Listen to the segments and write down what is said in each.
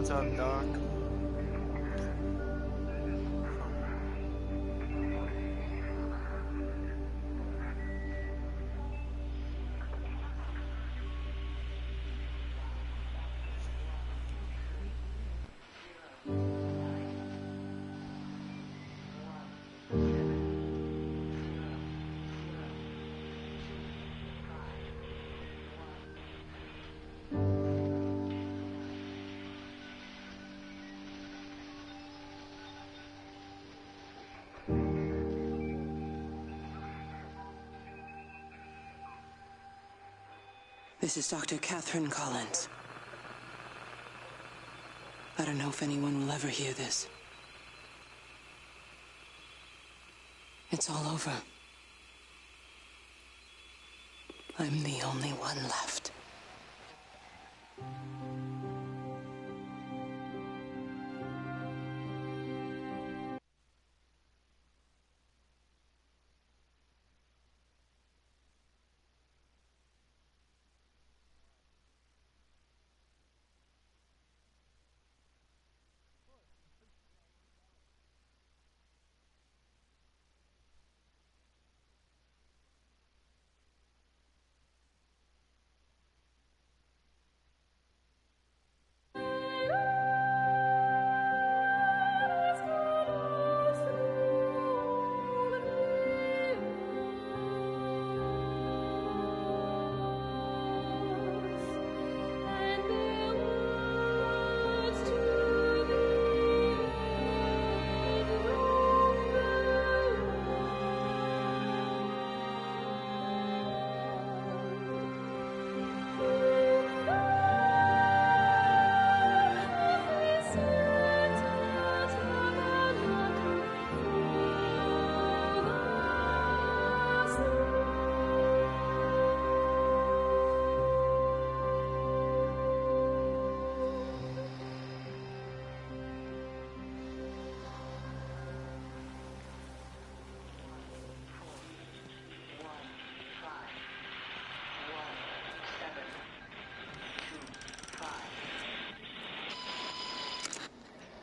What's up, Doc? This is Dr. Catherine Collins. I don't know if anyone will ever hear this. It's all over. I'm the only one left.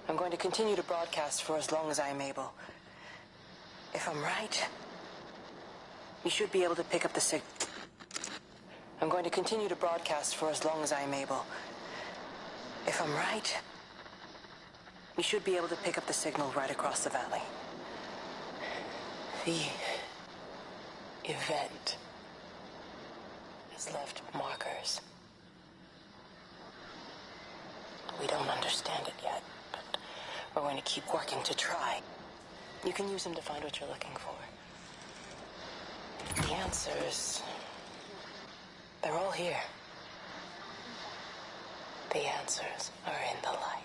I'm going to continue to broadcast for as long as I am able. If I'm right, you should be able to pick up the signal. I'm going to continue to broadcast for as long as I am able. If I'm right, you should be able to pick up the signal right across the valley. The event has left markers. We don't understand it yet, but we're going to keep working to try. You can use them to find what you're looking for. The answers, they're all here. The answers are in the light.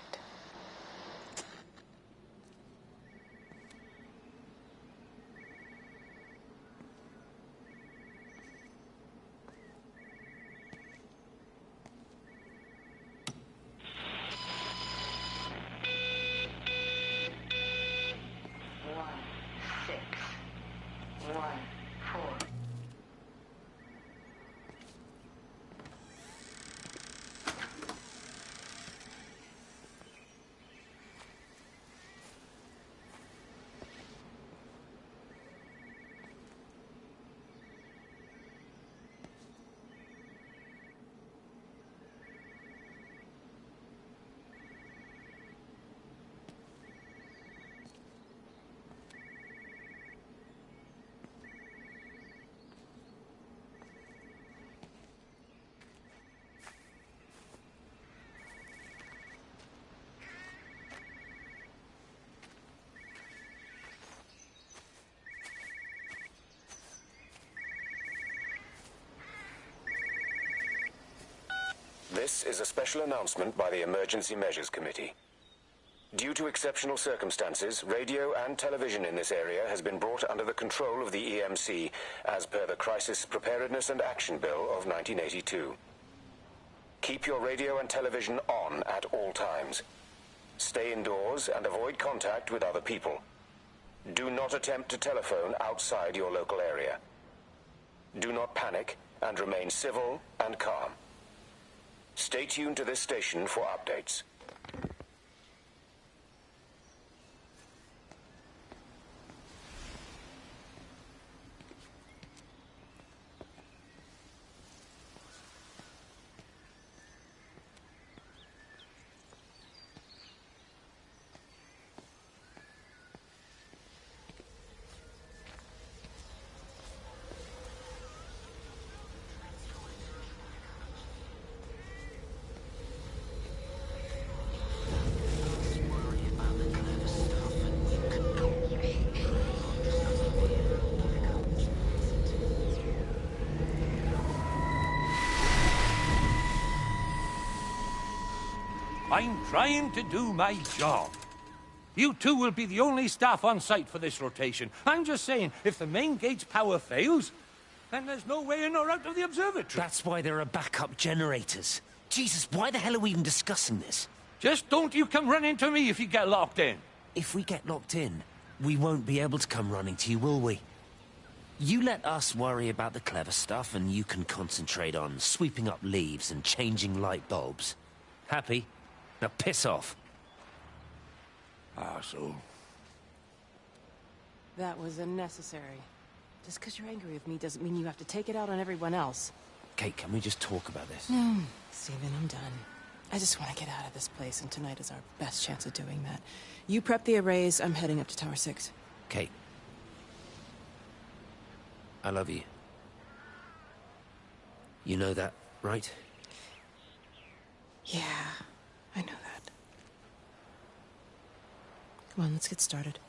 This is a special announcement by the Emergency Measures Committee. Due to exceptional circumstances, radio and television in this area has been brought under the control of the EMC as per the Crisis Preparedness and Action Bill of 1982. Keep your radio and television on at all times. Stay indoors and avoid contact with other people. Do not attempt to telephone outside your local area. Do not panic and remain civil and calm. Stay tuned to this station for updates. I'm trying to do my job. You two will be the only staff on site for this rotation. I'm just saying, if the main gate's power fails, then there's no way in or out of the observatory. That's why there are backup generators. Jesus, why the hell are we even discussing this? Just don't you come running to me if you get locked in. If we get locked in, we won't be able to come running to you, will we? You let us worry about the clever stuff, and you can concentrate on sweeping up leaves and changing light bulbs. Happy? Now piss off. Arsehole. That was unnecessary. Just because you're angry with me doesn't mean you have to take it out on everyone else. Kate, can we just talk about this? No, Steven, I'm done. I just want to get out of this place, and tonight is our best chance of doing that. You prep the arrays, I'm heading up to Tower 6. Kate. I love you. You know that, right? Yeah, I know that. Come on, let's get started.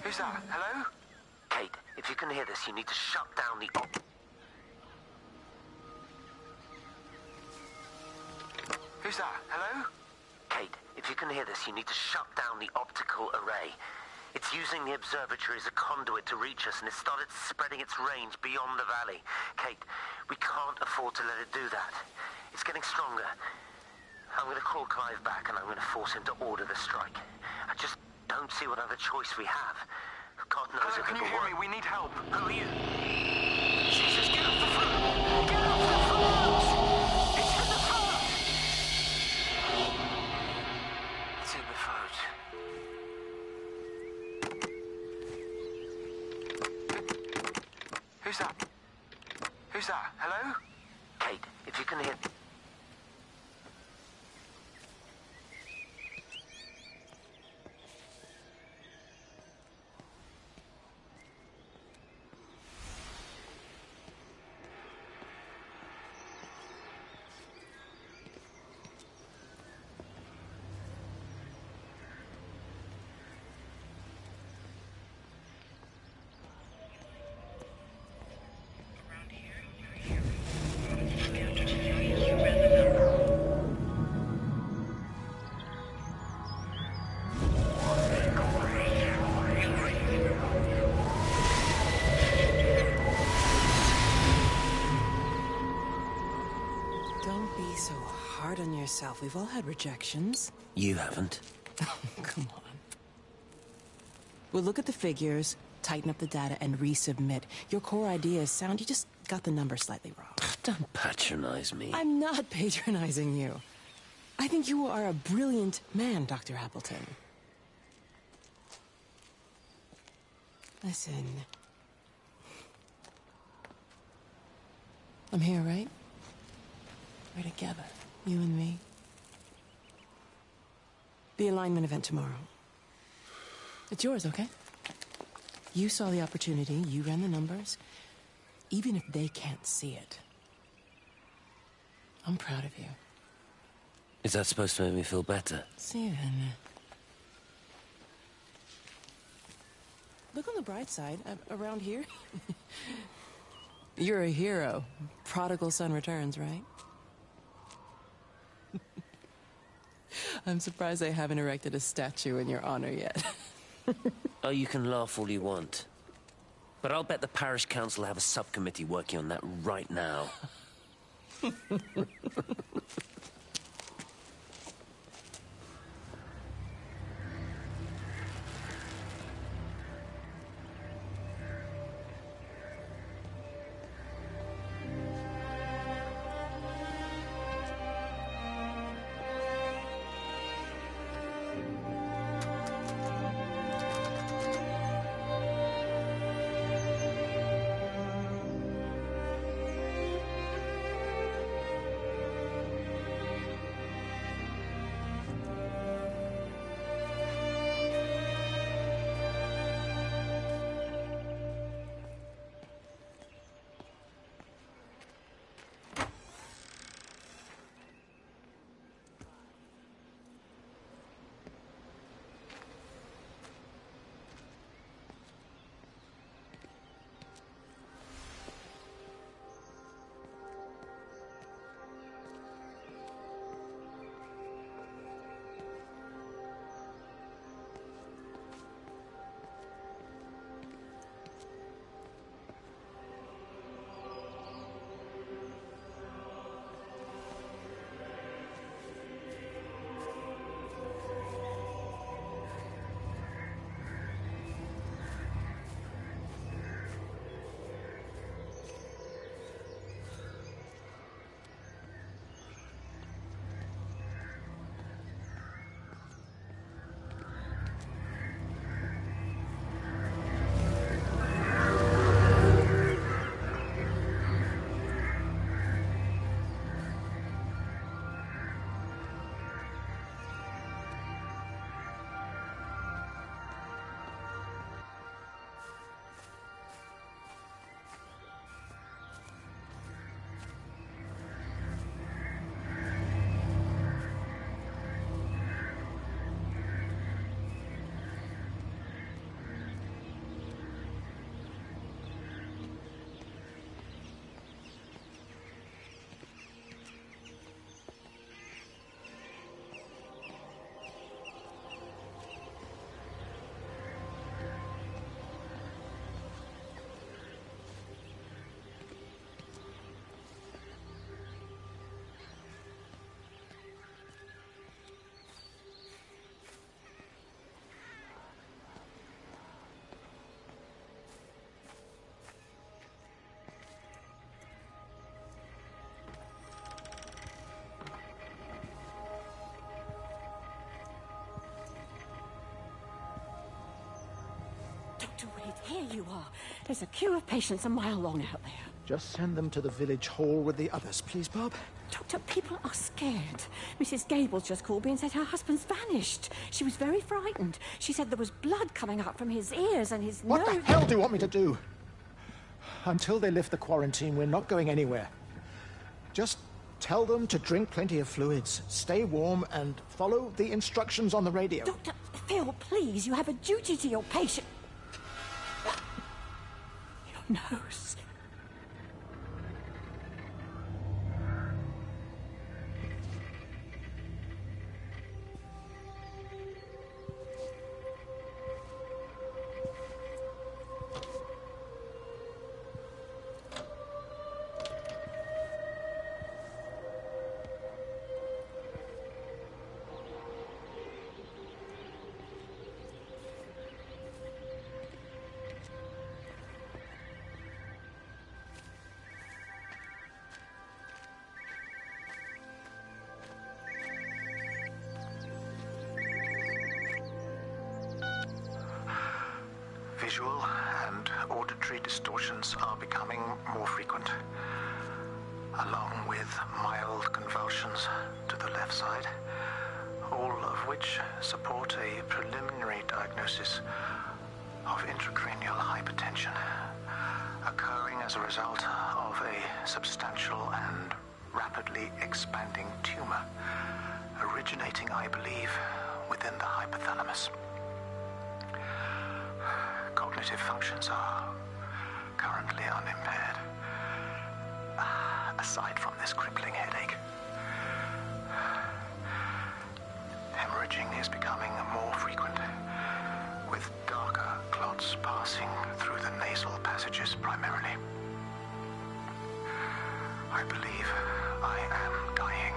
Who's that? Hello? Kate, if you can hear this, you need to shut down the Who's that? Hello? Kate, if you can hear this, you need to shut down the optical array. It's using the observatory as a conduit to reach us, and it started spreading its range beyond the valley. Kate, we can't afford to let it do that. It's getting stronger. I'm going to call Clive back, and I'm going to force him to order the strike. I just don't see what other choice we have. God knows Hello, if can you it'll hear work. me? We need help. Who are you? Jesus, get off the phone! Get off the phone! It's in the phone! It's in the phone. Who's that? Who's that? Hello? Kate, if you can hear... Don't be so hard on yourself. We've all had rejections. You haven't. Come on. We'll look at the figures, tighten up the data, and resubmit. Your core idea is sound, you just got the number slightly wrong. Don't patronize me. I'm not patronizing you. I think you are a brilliant man, Dr. Appleton. Listen. I'm here, right? We're together, you and me. The alignment event tomorrow. It's yours, okay? You saw the opportunity, you ran the numbers. Even if they can't see it, I'm proud of you. Is that supposed to make me feel better? Steven. Look on the bright side. Around here, you're a hero. Prodigal son returns, right? I'm surprised they haven't erected a statue in your honor yet. Oh, you can laugh all you want. But I'll bet the parish council have a subcommittee working on that right now. Dr. Wade, here you are. There's a queue of patients a mile long out there. Just send them to the village hall with the others, please, Bob. Doctor, people are scared. Mrs. Gables just called me and said her husband's vanished. She was very frightened. She said there was blood coming up from his ears and his What nose. the hell do you want me to do? Until they lift the quarantine, we're not going anywhere. Just tell them to drink plenty of fluids, stay warm, and follow the instructions on the radio. Dr. Phil, please, you have a duty to your patient. Your nose. Visual and auditory distortions are becoming more frequent, along with mild convulsions to the left side, all of which support a preliminary diagnosis of intracranial hypertension, occurring as a result of a substantial and rapidly expanding tumor, originating, I believe, within the hypothalamus. Cognitive functions are currently unimpaired, aside from this crippling headache. Hemorrhaging is becoming more frequent, with darker clots passing through the nasal passages primarily. I believe I am dying.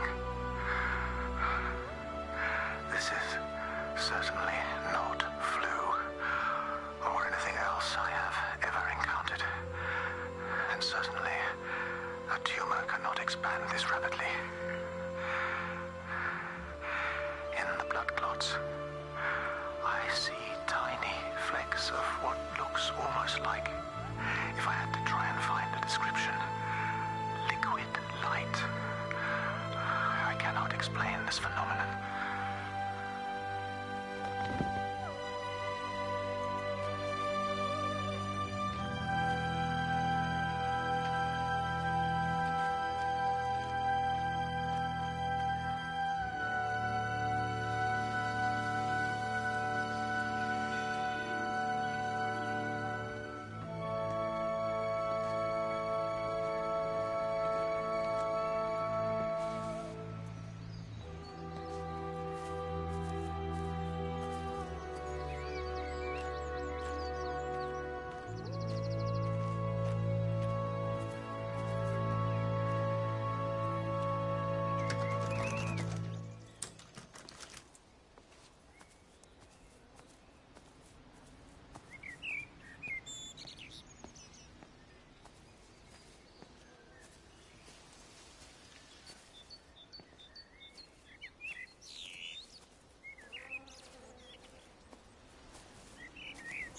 This is certainly not flu or anything else I have ever encountered. And certainly, a tumor cannot expand this rapidly. In the blood clots, I see tiny flecks of what looks almost like, if I had to try and find a description, liquid light. I cannot explain this phenomenon.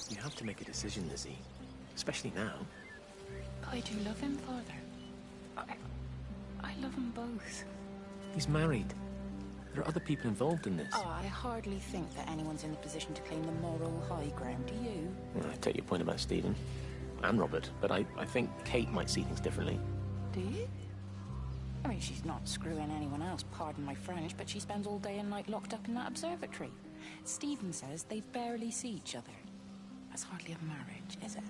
You have to make a decision, Lizzie. Especially now. I do love him, Father. I love them both. He's married. There are other people involved in this. Oh, I hardly think that anyone's in a position to claim the moral high ground, do you? Well, I take your point about Stephen and Robert, but I think Kate might see things differently. Do you? I mean, she's not screwing anyone else, pardon my French, but she spends all day and night locked up in that observatory. Stephen says they barely see each other. That's hardly a marriage, is it?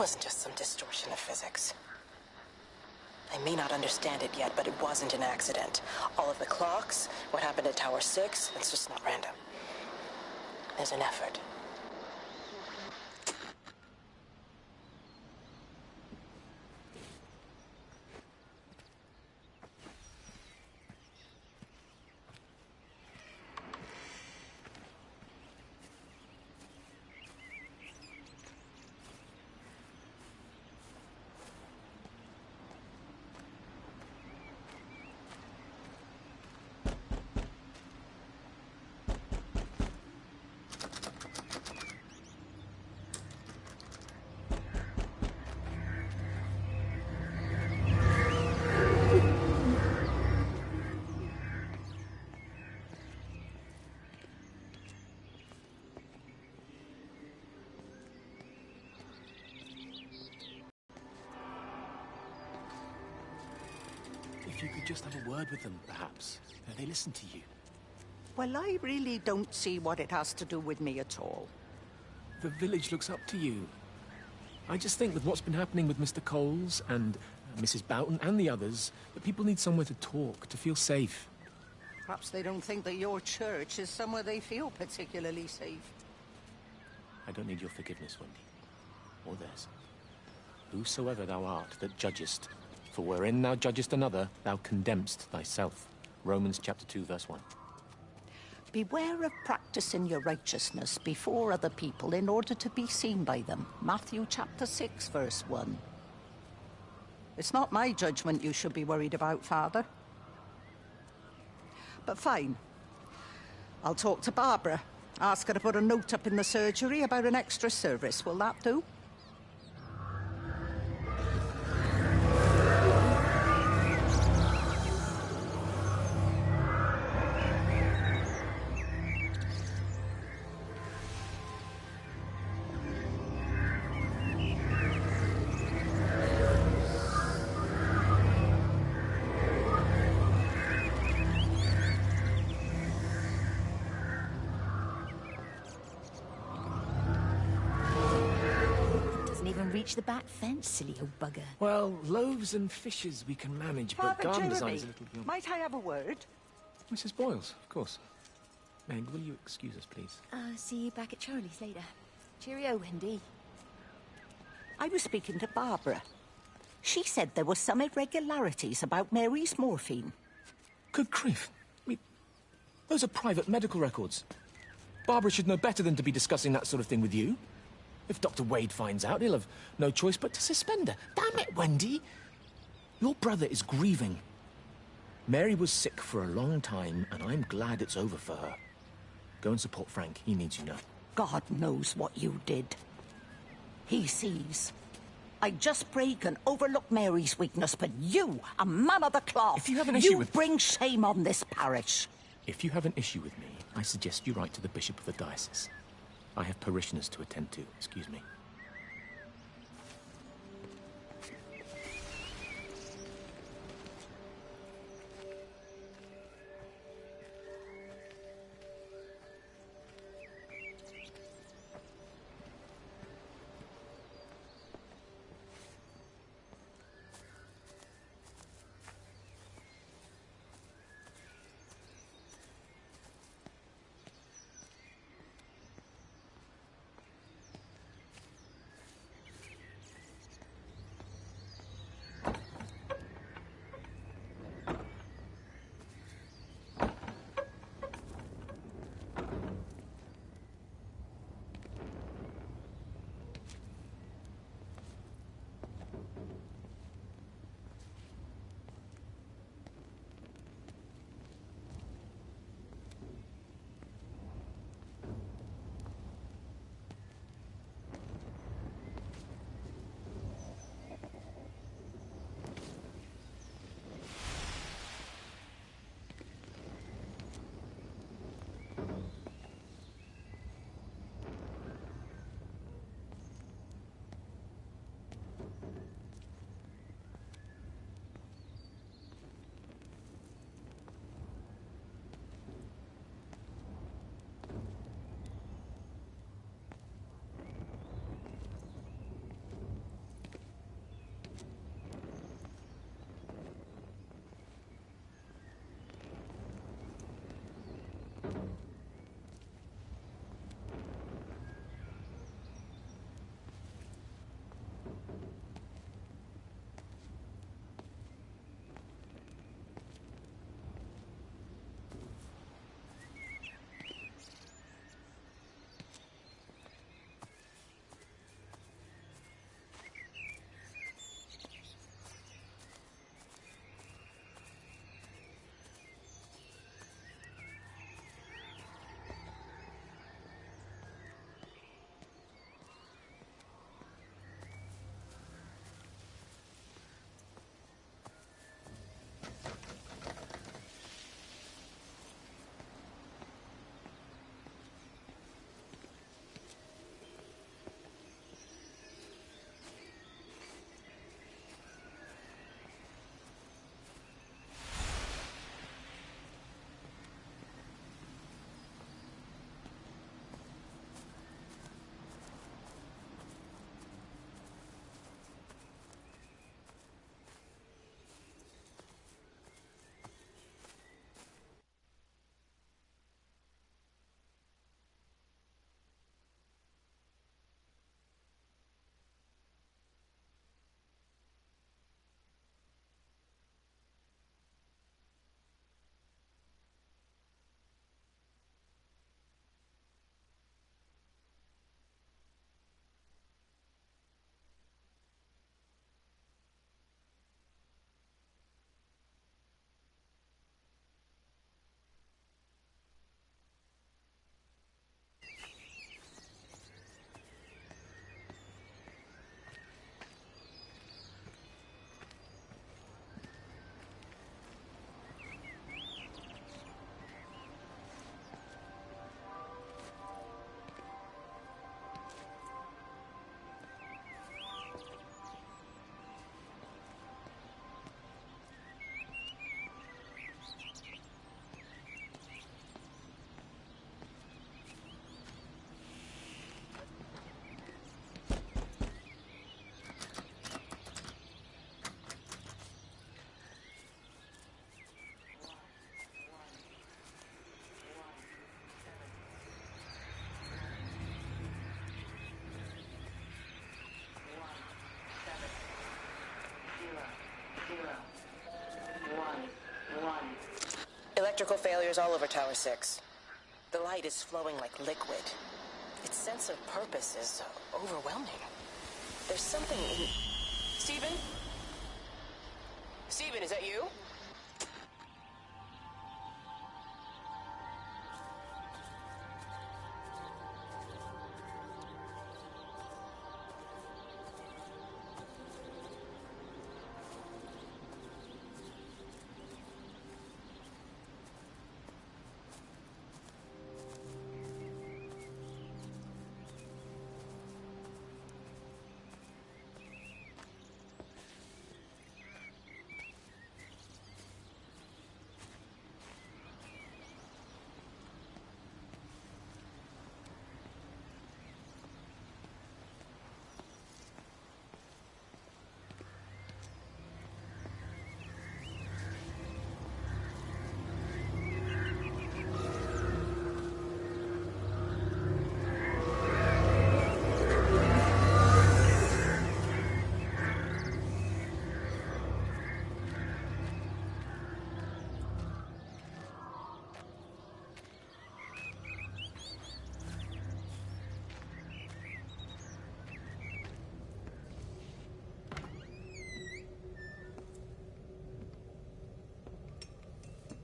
wasn't just some distortion of physics. I may not understand it yet, but it wasn't an accident. All of the clocks, what happened at Tower 6, it's just not random. There's an effort. If you could just have a word with them, perhaps. They listen to you. Well, I really don't see what it has to do with me at all. The village looks up to you. I just think with what's been happening with Mr. Coles and Mrs. Boughton and the others, that people need somewhere to talk, to feel safe. Perhaps they don't think that your church is somewhere they feel particularly safe. I don't need your forgiveness, Wendy. Or theirs. Whosoever thou art that judgest, for wherein thou judgest another, thou condemnest thyself. Romans chapter 2, verse 1. Beware of practicing your righteousness before other people in order to be seen by them. Matthew chapter 6, verse 1. It's not my judgment you should be worried about, Father. But fine. I'll talk to Barbara. Ask her to put a note up in the surgery about an extra service. Will that do? Reach the back fence, silly old bugger. Well, loaves and fishes we can manage, but Father garden Jeremy, design is a little beyond. might I have a word? Mrs. Boyles, of course. Meg, will you excuse us, please? See you back at Charlie's later. Cheerio, Wendy. I was speaking to Barbara. She said there were some irregularities about Mary's morphine. Good grief. I mean, those are private medical records. Barbara should know better than to be discussing that sort of thing with you. If Dr. Wade finds out, he'll have no choice but to suspend her. Damn it, Wendy! Your brother is grieving. Mary was sick for a long time, and I'm glad it's over for her. Go and support Frank. He needs you now. God knows what you did. He sees. I just break and overlook Mary's weakness, but you, a man of the cloth, if you have an issue with... bring shame on this parish. If you have an issue with me, I suggest you write to the Bishop of the Diocese. I have parishioners to attend to. Excuse me. Electrical failures all over Tower 6. The light is flowing like liquid. Its sense of purpose is overwhelming. There's something in... Stephen? Stephen, is that you?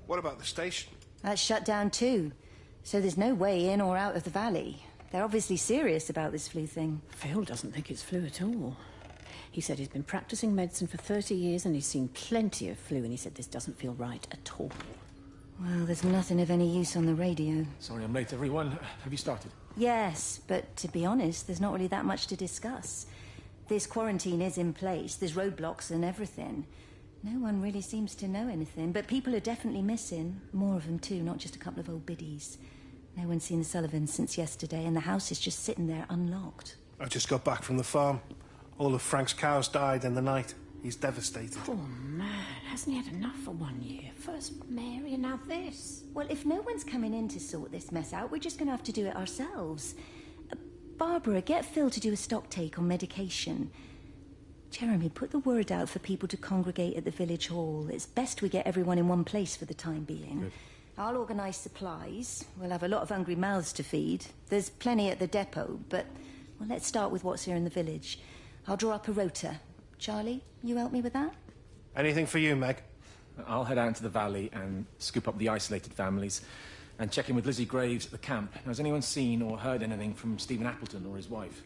What about the station? That's shut down too. So there's no way in or out of the valley. They're obviously serious about this flu thing. Phil doesn't think it's flu at all. He said he's been practicing medicine for 30 years and he's seen plenty of flu, and he said this doesn't feel right at all. Well, there's nothing of any use on the radio. Sorry I'm late, everyone. Have you started? Yes, but to be honest, there's not really that much to discuss. This quarantine is in place. There's roadblocks and everything. No one really seems to know anything, but people are definitely missing. More of them too, not just a couple of old biddies. No one's seen the Sullivans since yesterday, and the house is just sitting there unlocked. I just got back from the farm. All of Frank's cows died in the night. He's devastated. Poor man. Hasn't he had enough for 1 year? First Mary and now this. Well, if no one's coming in to sort this mess out, we're just going to have to do it ourselves. Barbara, get Phil to do a stock take on medication. Jeremy, put the word out for people to congregate at the village hall. It's best we get everyone in one place for the time being. Good. I'll organise supplies. We'll have a lot of hungry mouths to feed. There's plenty at the depot, but well, let's start with what's here in the village. I'll draw up a rota. Charlie, you help me with that? Anything for you, Meg? I'll head out into the valley and scoop up the isolated families and check in with Lizzie Graves at the camp. Now, has anyone seen or heard anything from Stephen Appleton or his wife?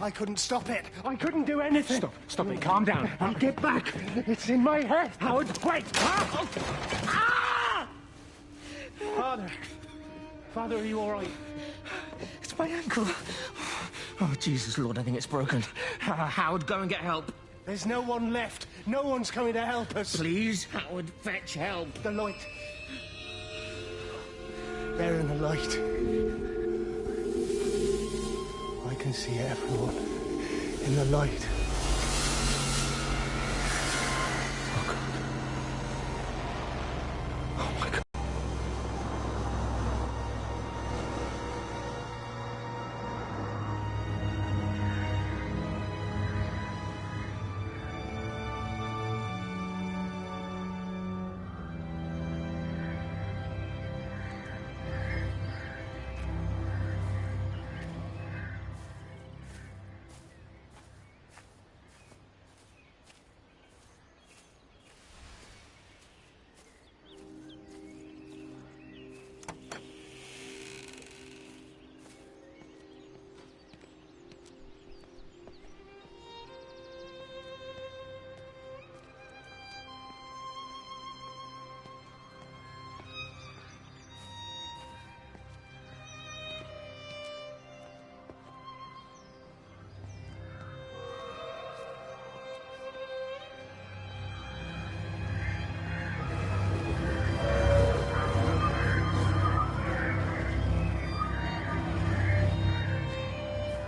I couldn't stop it. I couldn't do anything. Stop it. Calm down. I'll get back. It's in my head. Howard, wait! Ah! Father, are you all right? It's my ankle. Oh, Jesus, Lord, I think it's broken. Howard, go and get help. There's no one left. No one's coming to help us. Please, Howard, fetch help. The light. There in the light. I can see everyone in the light. Oh, God. Oh, my God.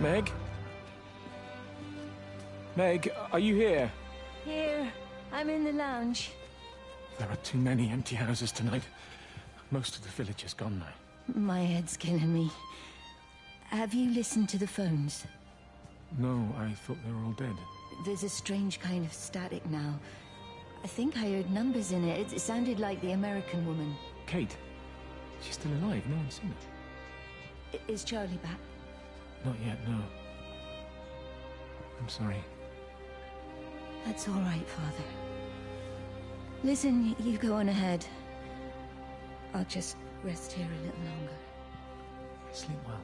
Meg? Meg, are you here? Here. I'm in the lounge. There are too many empty houses tonight. Most of the village is gone now. My head's killing me. Have you listened to the phones? No, I thought they were all dead. There's a strange kind of static now. I think I heard numbers in it. It sounded like the American woman. Kate? She's still alive. No one's seen her. Is Charlie back? Not yet, no. I'm sorry. That's all right, Father. Listen, you go on ahead. I'll just rest here a little longer. Sleep well.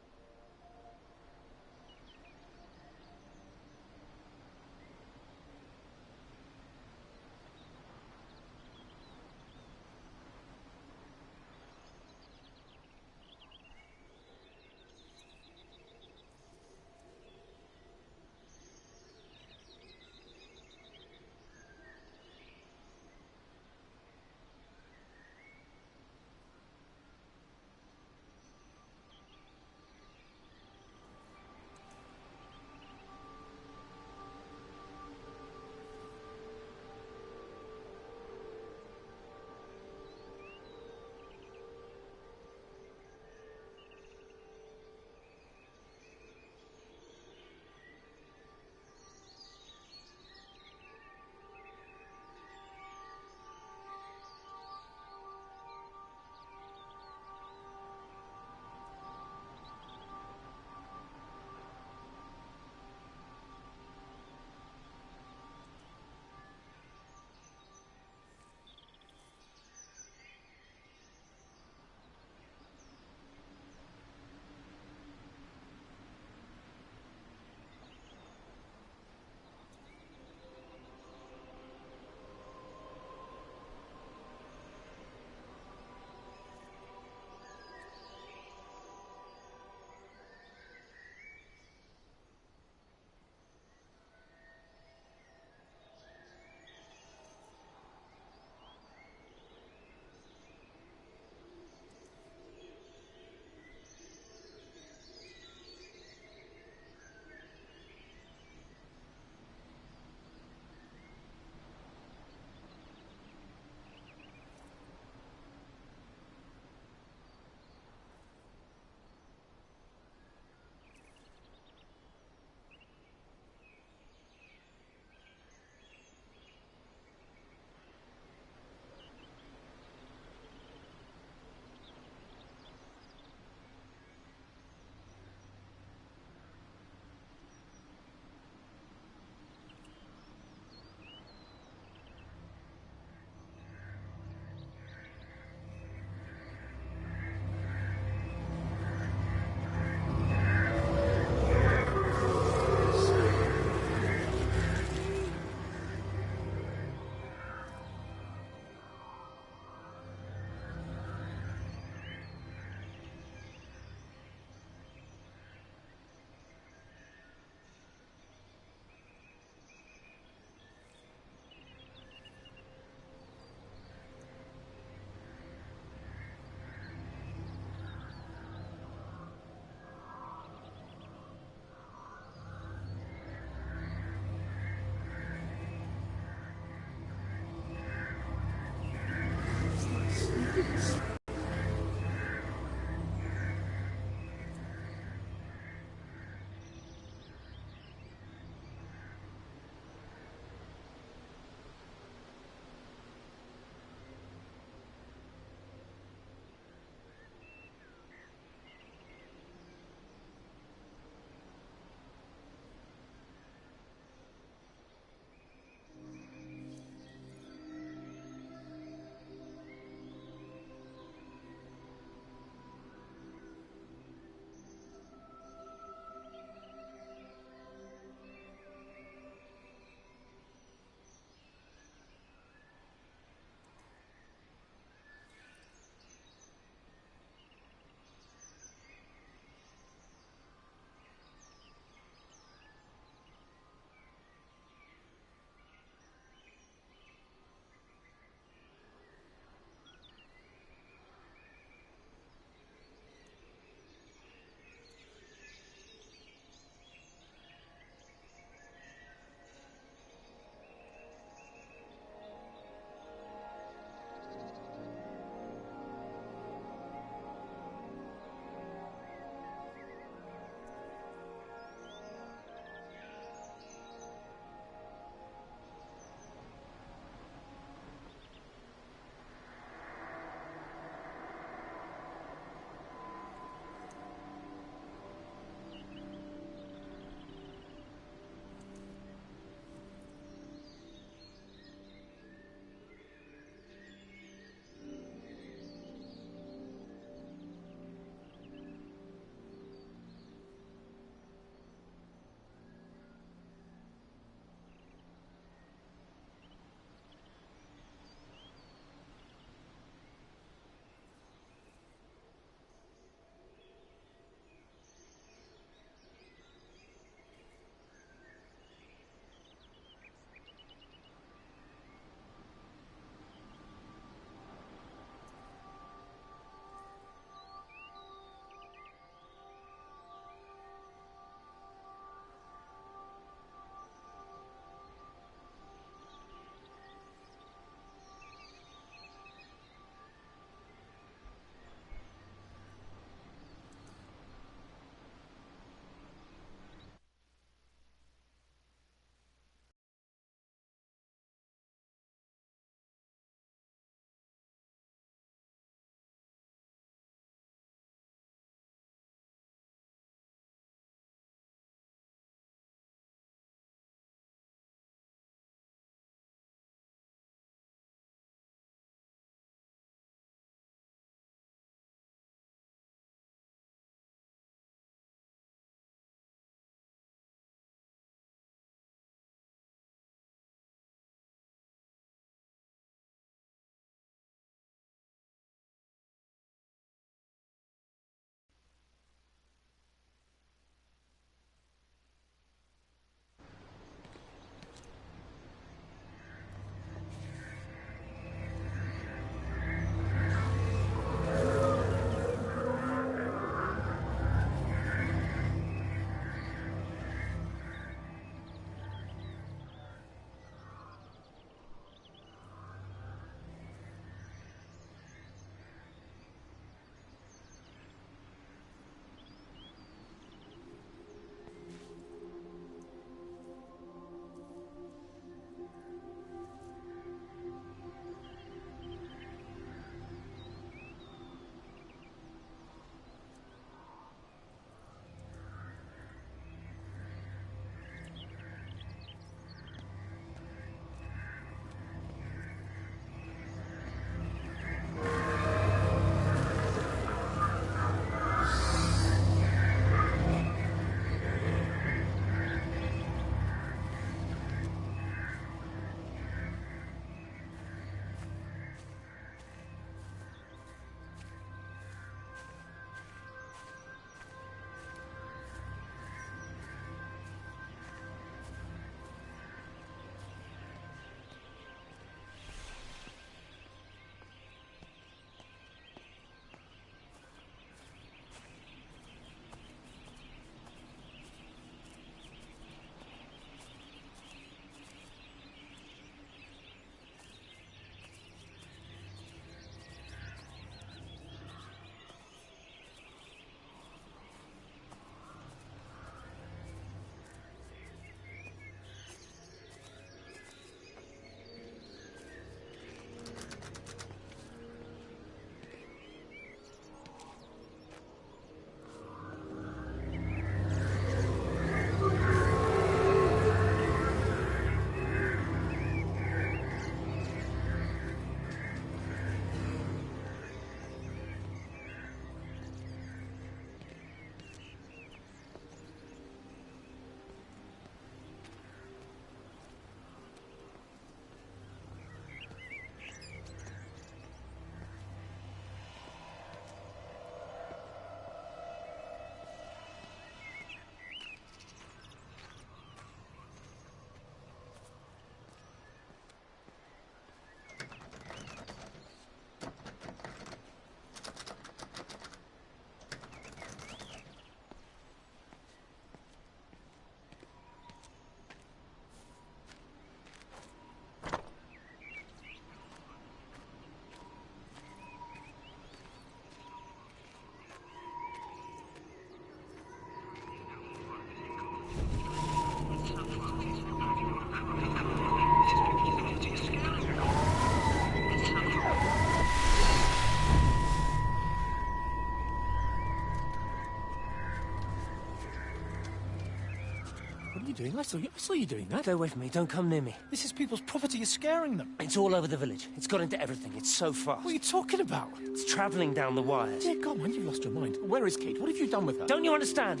What are you doing? I saw you doing that. Stay away from me. Don't come near me. This is people's property. You're scaring them. It's all over the village. It's got into everything. It's so fast. What are you talking about? It's travelling down the wires. Yeah, God, man, you've lost your mind. Where is Kate? What have you done with her? Don't you understand?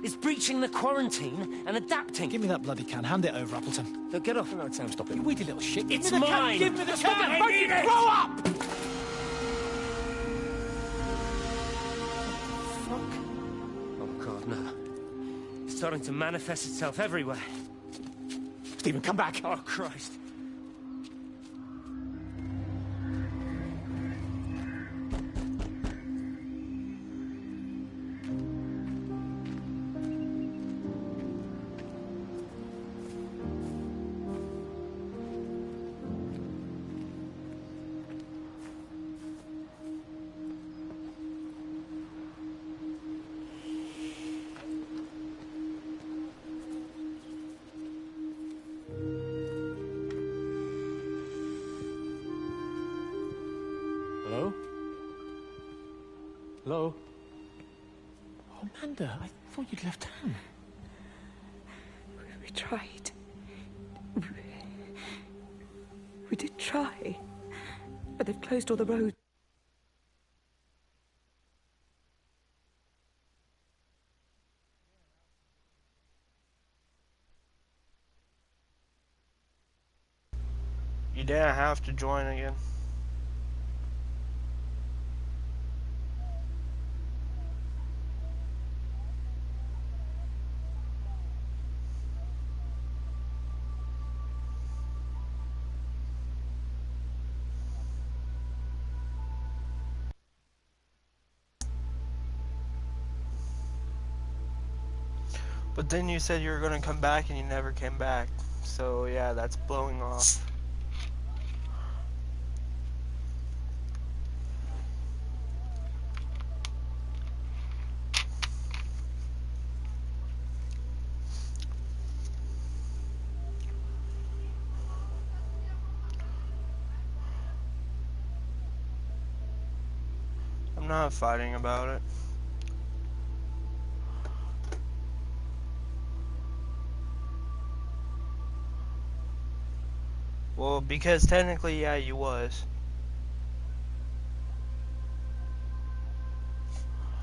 It's breaching the quarantine and adapting. Give me that bloody can. Hand it over, Appleton. No, get off. No, Sam, stop it. You weedy little shit. It's mine. Give me the Stop can. it. I need it. Grow up! Oh, God, no. It's starting to manifest itself everywhere. Stephen, come back. Oh, Christ. Hello? Hello? Oh, Amanda, I thought you'd left town. We tried. We did try. But they've closed all the roads. You didn't have to join again. But then you said you were going to come back and you never came back. So yeah, that's blowing off. I'm not fighting about it. Well, because technically, yeah, you was.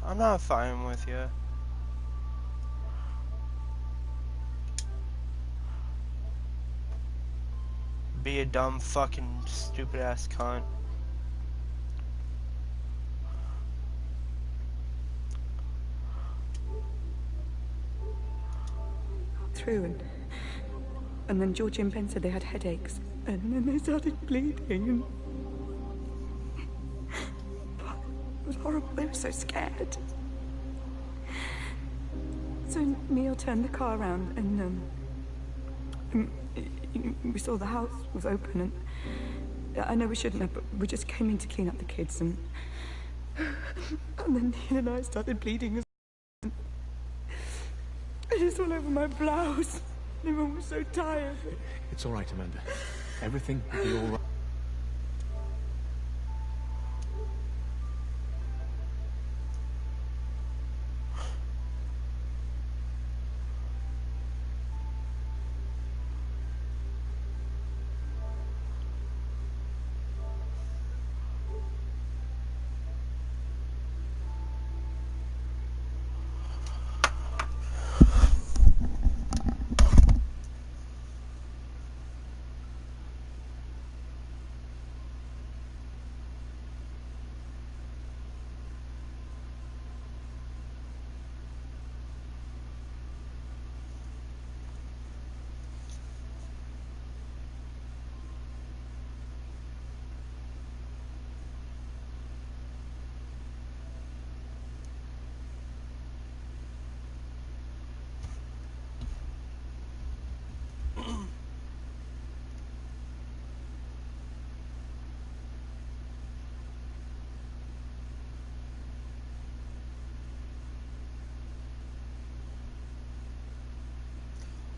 I'm not fighting with you. Be a dumb fucking stupid ass cunt. Through and then Georgie and Ben said they had headaches, and then they started bleeding. It was horrible. They were so scared. So Neil turned the car around, and we saw the house was open, and I know we shouldn't have, but we just came in to clean up the kids, and then Neil and I started bleeding. And it was all over my blouse. Everyone was so tired. It's all right, Amanda. Everything will be all right.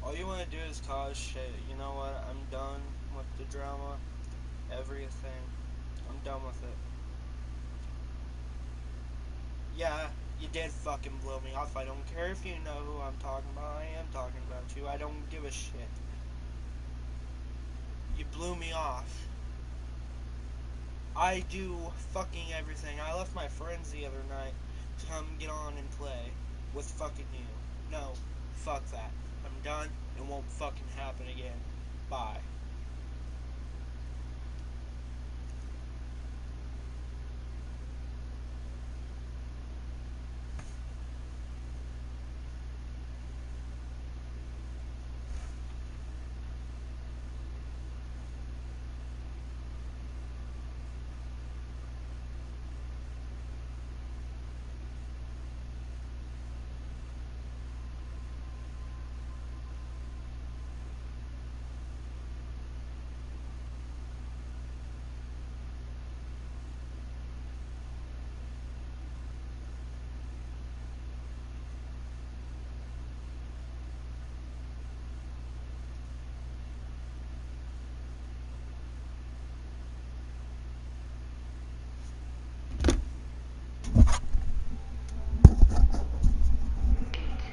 All you want to do is cause shit. You know what? I'm done with the drama. Everything. I'm done with it. Yeah, You did fucking blow me off. I don't care if you know who I'm talking about. I am talking about you. I don't give a shit. You blew me off. I do fucking everything. I left my friends the other night to come get on and play with fucking you. No, fuck that. I'm done. It won't fucking happen again. Bye.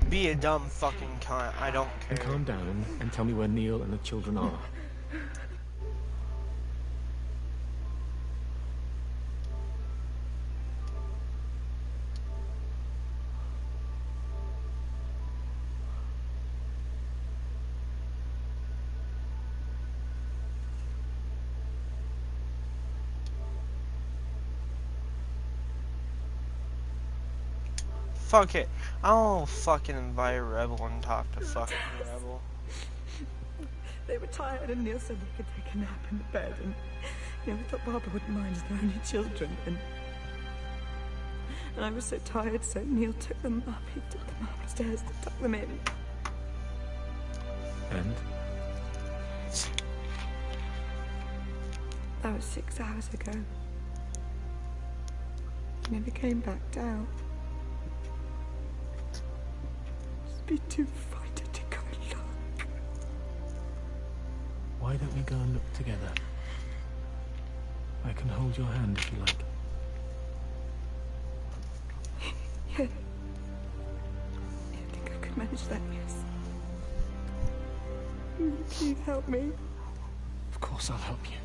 Be a dumb fucking cunt. I don't care. And calm down and tell me where Neil and the children are. Fuck it. I'll fucking invite Rebel and talk to fucking Rebel. They were tired and Neil said they could take a nap in the bed and, we thought Barbara wouldn't mind as they're only children and I was so tired so Neil took them up. He took them upstairs to tuck them in. And? That was 6 hours ago. He never came back down. Be too frightened to go and look. Why don't we go and look together? I can hold your hand if you like. Yeah. I think I could manage that, yes. Will you please help me? Of course I'll help you.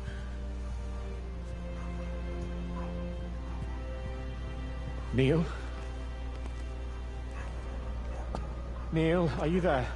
Neil? Neil, are you there?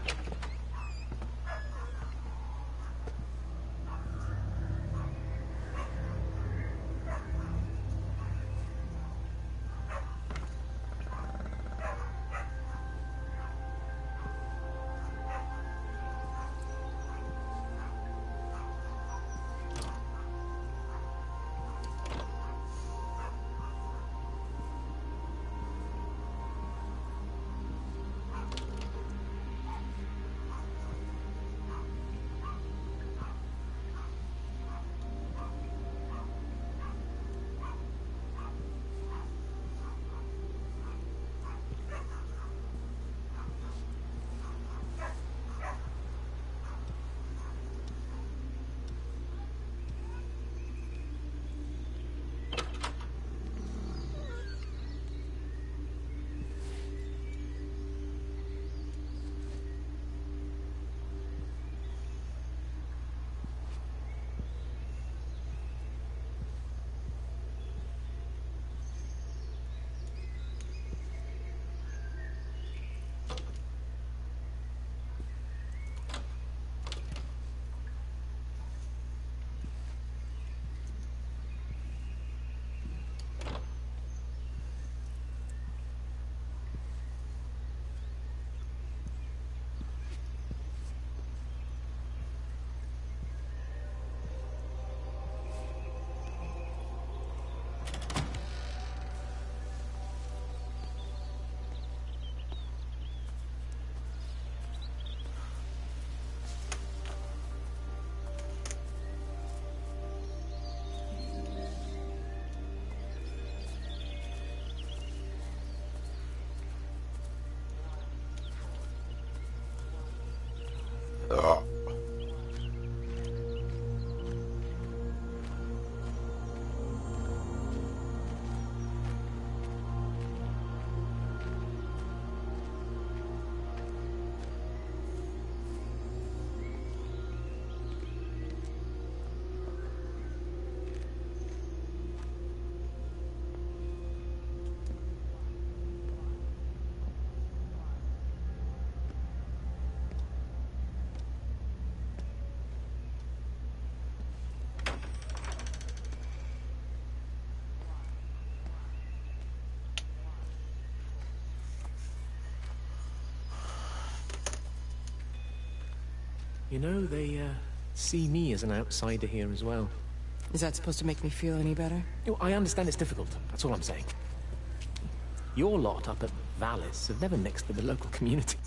You know, they see me as an outsider here as well. Is that supposed to make me feel any better? I understand it's difficult. That's all I'm saying. Your lot up at Valis have never mixed with the local community.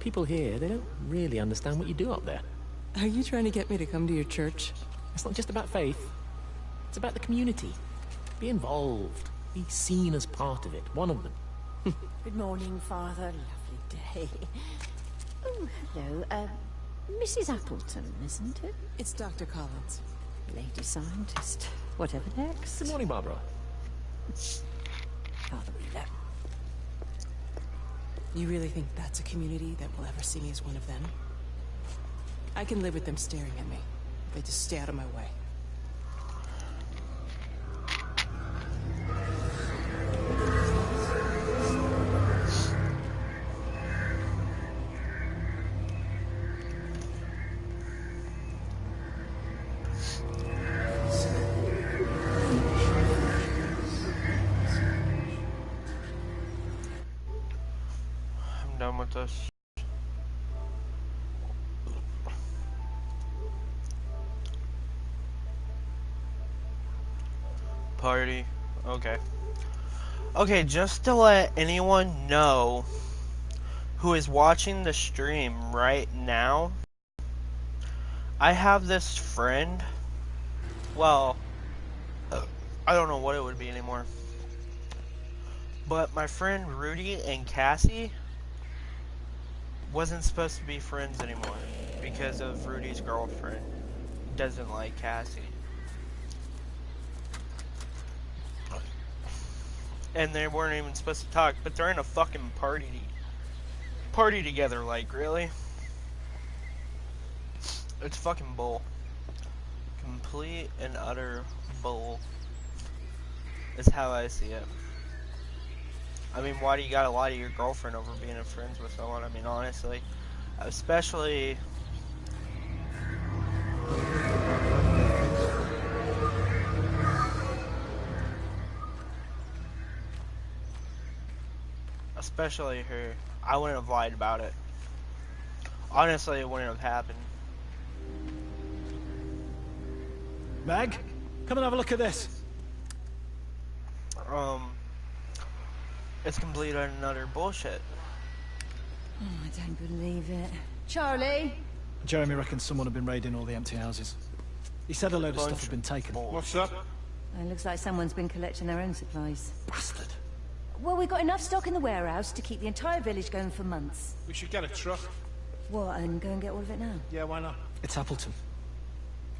People here, they don't really understand what you do up there. Are you trying to get me to come to your church? It's not just about faith. It's about the community. Be involved. Be seen as part of it. One of them. Good morning, Father. Lovely day. Oh, hello. Mrs. Appleton, isn't it? It's Dr. Collins. Lady scientist. Whatever next. Good morning, Barbara. Father Wheeler. You really think that's a community that will ever see me as one of them? I can live with them staring at me. They just stay out of my way. I'm done with this. Party. Okay. Okay, just to let anyone know who is watching the stream right now, I have this friend. Well, I don't know what it would be anymore. But my friend Rudy and Cassie wasn't supposed to be friends anymore because of Rudy's girlfriend doesn't like Cassie. And they weren't even supposed to talk, but they're in a fucking party together, like, really? It's fucking bull. Complete and utter bull is how I see it. I mean, why do you gotta lie to your girlfriend over being friends with someone? I mean, honestly, especially her. I wouldn't have lied about it. Honestly, it wouldn't have happened. Meg, come and have a look at this. It's complete and utter bullshit. Oh, I don't believe it. Charlie? Jeremy reckons someone had been raiding all the empty houses. He said a load of stuff had been taken. What's up? It looks like someone's been collecting their own supplies. Bastard. Well, we've got enough stock in the warehouse to keep the entire village going for months. We should get a truck. What, and go and get all of it now? Yeah, why not? It's Appleton.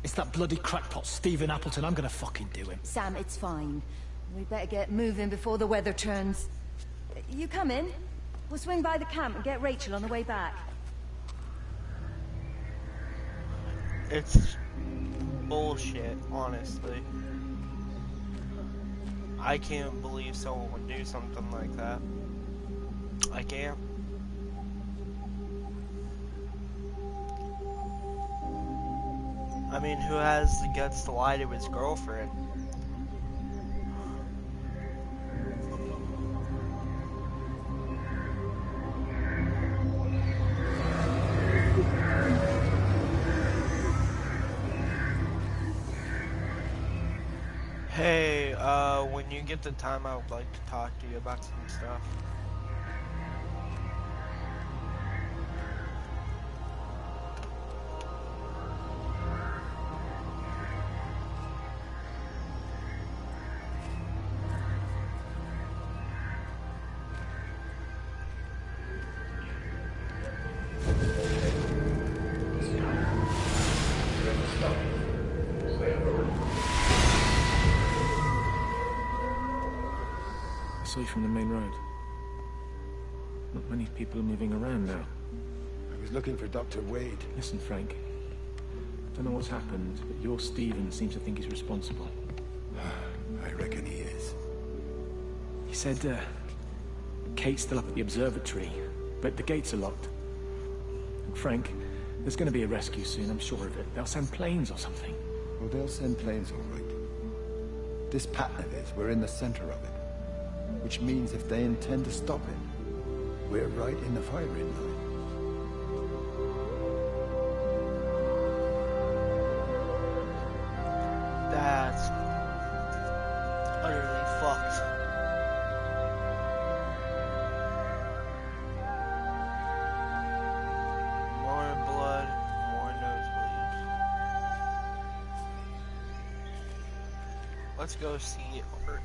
It's that bloody crackpot Stephen Appleton. I'm gonna fucking do him. Sam, it's fine. We better get moving before the weather turns. You come in. We'll swing by the camp and get Rachel on the way back. It's bullshit, honestly. I can't believe someone would do something like that. I can't. I mean, who has the guts to lie to his girlfriend? Hey, when you get the time, I would like to talk to you about some stuff. I saw you from the main road. Not many people are moving around now. I was looking for Dr. Wade. Listen, Frank. I don't know what's happened, but your Stephen seems to think he's responsible. I reckon he is. He said, Kate's still up at the observatory, but the gates are locked. And Frank, there's going to be a rescue soon, I'm sure of it. They'll send planes or something. Well, they'll send planes, all right. This pattern of his, we're in the center of it. Which means if they intend to stop him, we're right in the firing line. That's utterly fucked. Let's go see Art.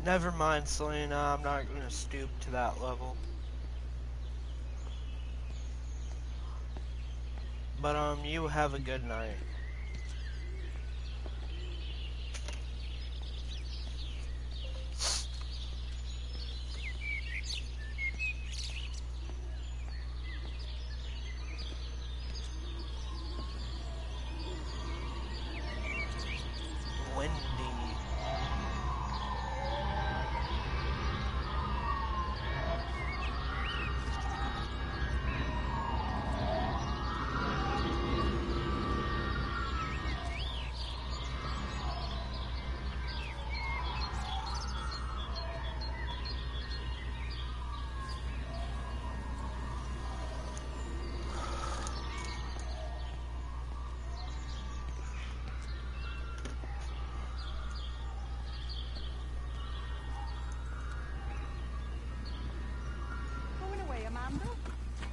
Never mind, Selena, I'm not gonna stoop to that level. But, you have a good night.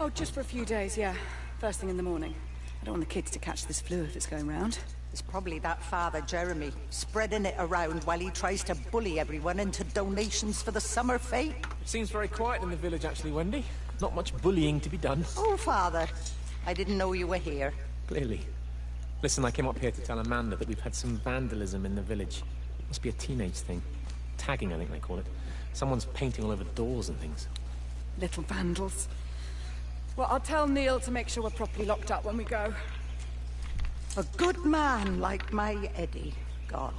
Oh, just for a few days, yeah. First thing in the morning. I don't want the kids to catch this flu if it's going round. It's probably that Father Jeremy, spreading it around while he tries to bully everyone into donations for the summer fete. It seems very quiet in the village, actually, Wendy. Not much bullying to be done. Oh, Father. I didn't know you were here. Clearly. Listen, I came up here to tell Amanda that we've had some vandalism in the village. Must be a teenage thing. Tagging, I think they call it. Someone's painting all over doors and things. Little vandals. Well, I'll tell Neil to make sure we're properly locked up when we go. A good man like my Eddie gone.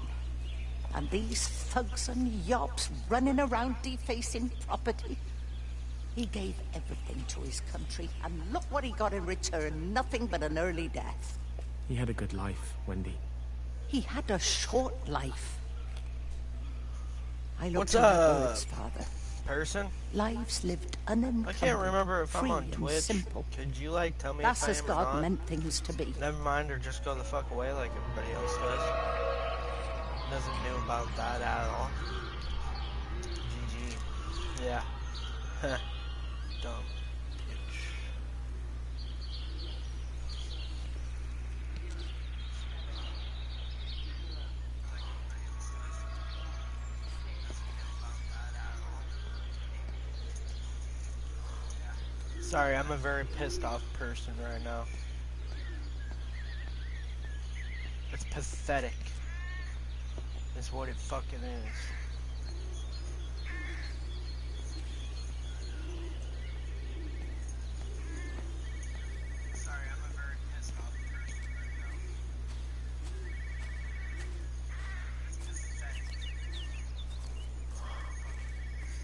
And these thugs and yops running around defacing property. He gave everything to his country, and look what he got in return. Nothing but an early death. He had a good life, Wendy. He had a short life. I looked What's at bullets, Father. Person? Lives lived unencumbered. I can't remember if I'm on free and Twitch. Simple. Could you, like, tell me That's if I as am or God not? meant things to be. Never mind, or just go the fuck away like everybody else does. Doesn't know about that at all. GG. Yeah. Heh. Dumb. Sorry, I'm a very pissed off person right now. It's pathetic. Is what it fucking is. Sorry, I'm a very pissed off person right now. It's pathetic.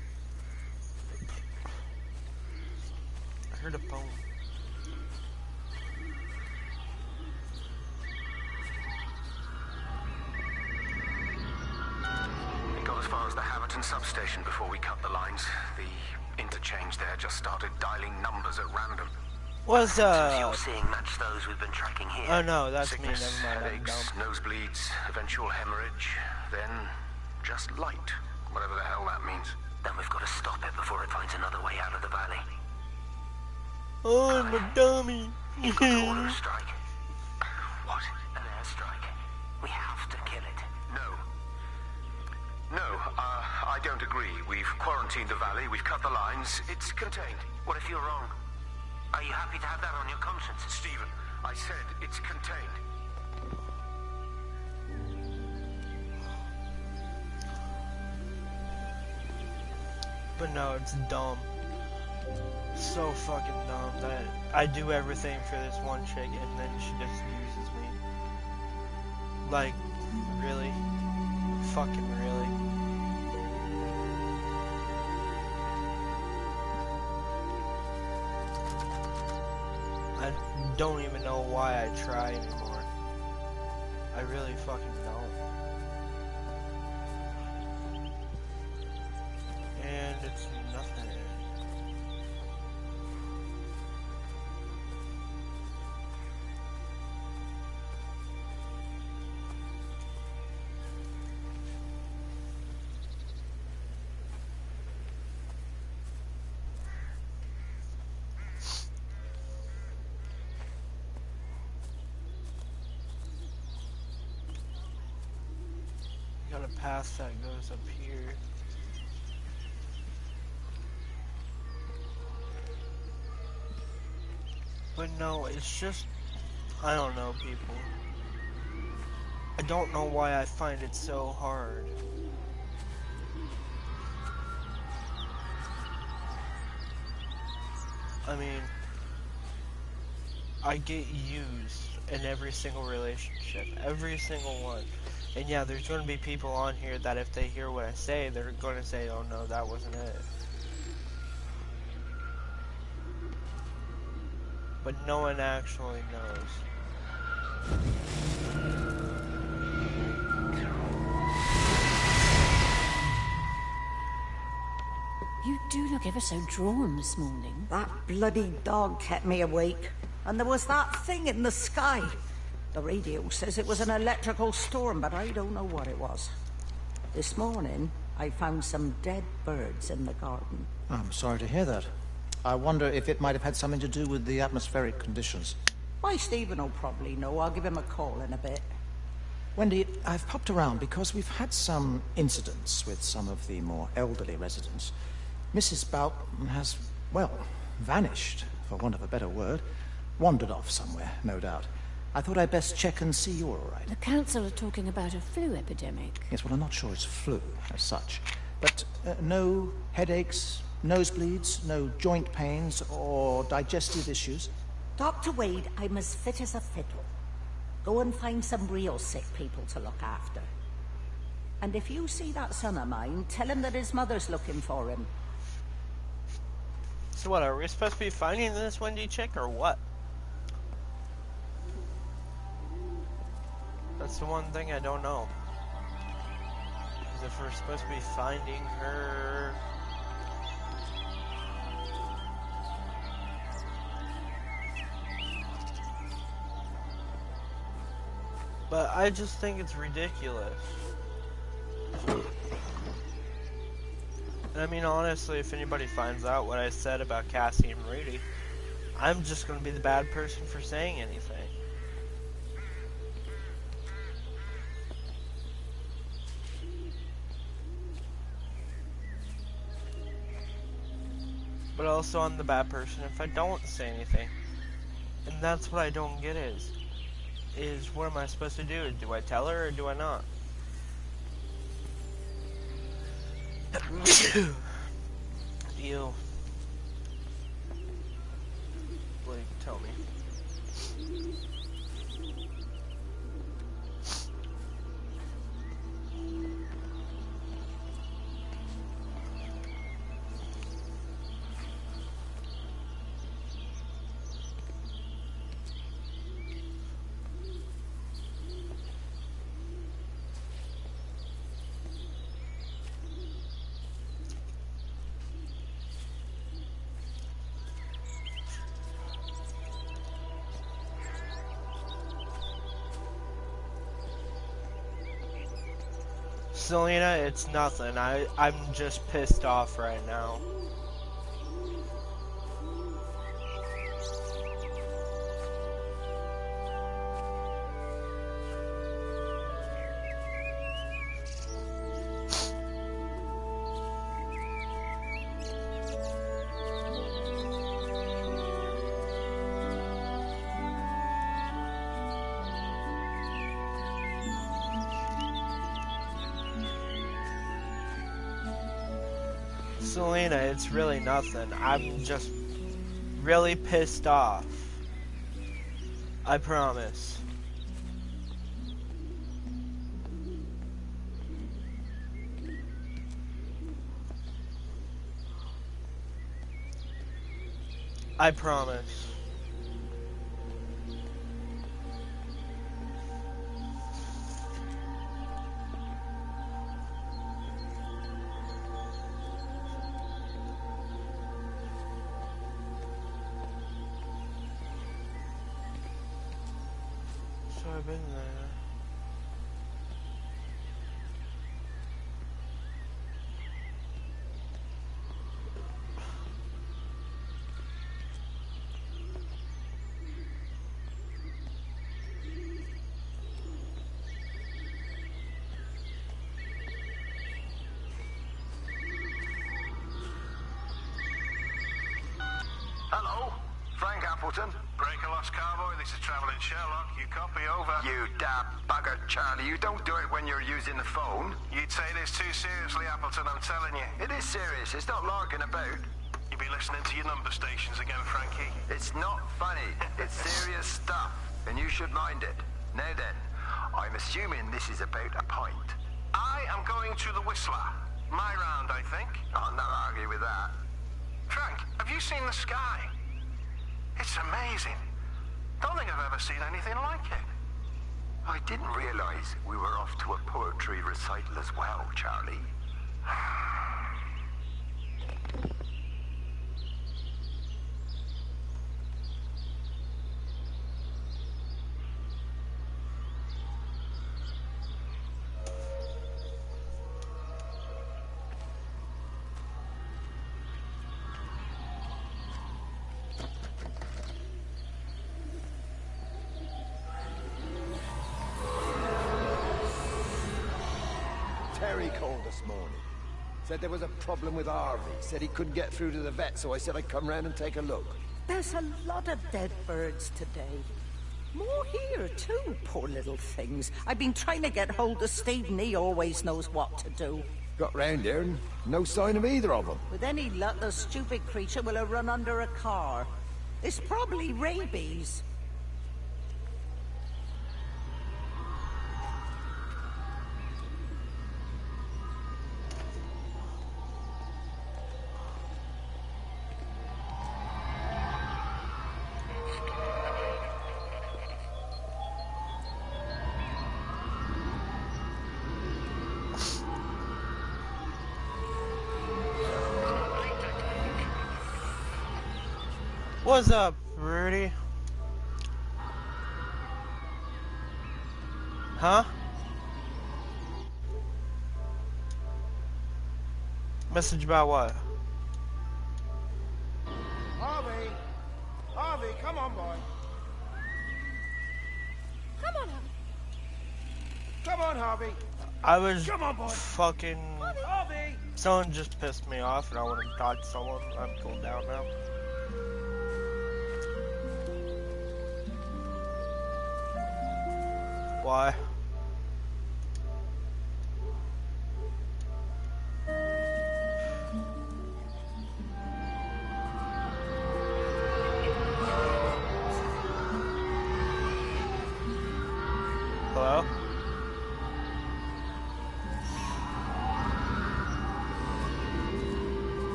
I heard a bone. We got as far as the Haverton substation before we cut the lines. The interchange there just started dialing numbers at random. What's You're seeing match those we've been tracking here. Oh no, that's Sickness, me, never mind, I'm headaches, dumb. nosebleeds, eventual hemorrhage, then just light, whatever the hell that means. Then we've got to stop it before it finds another way out of the valley. Oh, I'm a dummy. You've got to order a strike. What? An airstrike. We have to kill it. No, I don't agree. We've quarantined the valley, we've cut the lines, it's contained. What if you're wrong? Are you happy to have that on your conscience? Stephen, I said it's contained. But no, it's dumb. So fucking dumb that I do everything for this one chick and then she just uses me. Like, really? Fucking really? don't even know why I try anymore. I really fucking don't. And it's nothing. Got a path that goes up here. But no, it's just, I don't know, people. I don't know why I find it so hard. I mean, I get used in every single relationship, every single one. And yeah, there's going to be people on here that if they hear what I say, they're going to say, oh no, that wasn't it. But no one actually knows. You do look ever so drawn this morning. That bloody dog kept me awake. And there was that thing in the sky. The radio says it was an electrical storm, but I don't know what it was. This morning, I found some dead birds in the garden. I'm sorry to hear that. I wonder if it might have had something to do with the atmospheric conditions. Why, Stephen will probably know. I'll give him a call in a bit. Wendy, I've popped around because we've had some incidents with some of the more elderly residents. Mrs. Boughton has, well, vanished, for want of a better word. Wandered off somewhere, no doubt. I thought I'd best check and see you're all right. The council are talking about a flu epidemic. Yes, well, I'm not sure it's flu as such. But no headaches, nosebleeds, no joint pains or digestive issues? Dr. Wade, I'm as fit as a fiddle. Go and find some real sick people to look after. And if you see that son of mine, tell him that his mother's looking for him. So what, are we supposed to be finding this Wendy chick or what? That's the one thing I don't know. Is if we're supposed to be finding her... But I just think it's ridiculous. And I mean, honestly, if anybody finds out what I said about Cassie and Rudy, I'm just going to be the bad person for saying anything. But also I'm the bad person if I don't say anything. And that's what I don't get is what am I supposed to do? Do I tell her or do I not? You. Blake, tell me. Selena, it's nothing. I'm just pissed off right now. Selena, it's really nothing. I'm just really pissed off. I promise. I promise. sure I've been there. Hello, Frank Appleton. Break a lost cowboy, this is Traveling Sherlock. You copy, over. You dab bugger, Charlie. You don't do it when you're using the phone. You'd say this too seriously, Appleton, I'm telling you. It is serious. It's not larking about. You be listening to your number stations again, Frankie. It's not funny. It's serious stuff, and you should mind it. Now then, I'm assuming this is about a pint. I am going to the Whistler. My round, I think. I'll not argue with that. Frank, have you seen the sky? It's amazing. Don't think I've ever seen anything like it. I didn't realize we were off to a poetry recital as well, Charlie. Terry called this morning. Said there was a problem with Harvey. Said he couldn't get through to the vet, so I said I'd come round and take a look. There's a lot of dead birds today. More here, too, poor little things. I've been trying to get hold of Steve, and he always knows what to do. Got round here and no sign of either of them. With any luck, the stupid creature will have run under a car. It's probably rabies. What's up, Rudy? Huh? Message about what? Harvey! Harvey, come on, boy. Come on, Harvey. Come on, Harvey. I was Come on, boy. fucking... Harvey! Someone just pissed me off and I want to dodge someone. I'm cooled down now. Why? Hello?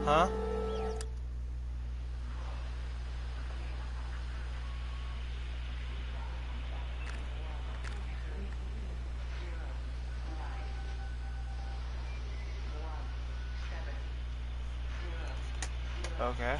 Huh? Okay.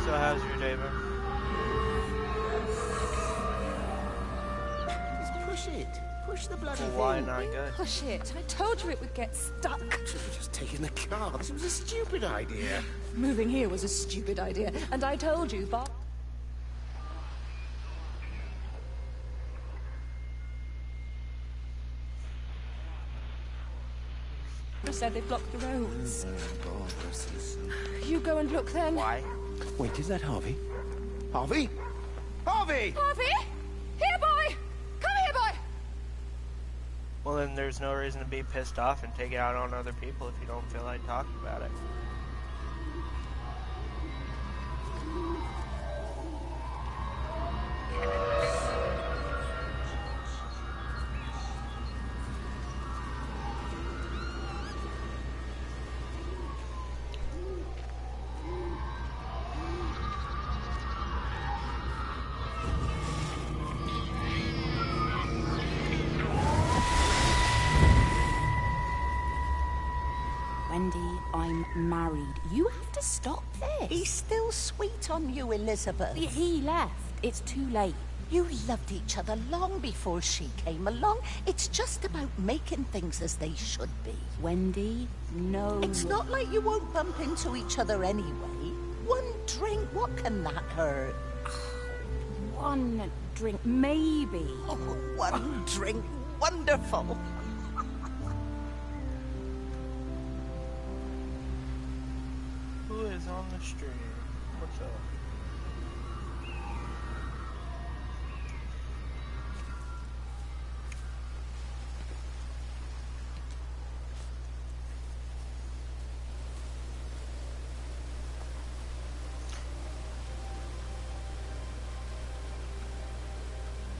So how's your day been? Just push it. Push the bloody Well, why thing. not good? Push it. I told you it would get stuck. Should have just taken the car. This was a stupid idea. Moving here was a stupid idea, and I told you, Bob. Said they blocked the roads. You go and look then. Why? Wait, is that Harvey? Harvey? Harvey! Harvey? Here, boy! Come here, boy! Well, then there's no reason to be pissed off and take it out on other people if you don't feel like talking about it. stop this. He's still sweet on you, Elizabeth. He left. It's too late. You loved each other long before she came along. It's just about making things as they should be. Wendy, no. It's not like you won't bump into each other anyway. One drink, what can that hurt? One drink, maybe. Oh, one drink, wonderful. Who is on the stream? What's up?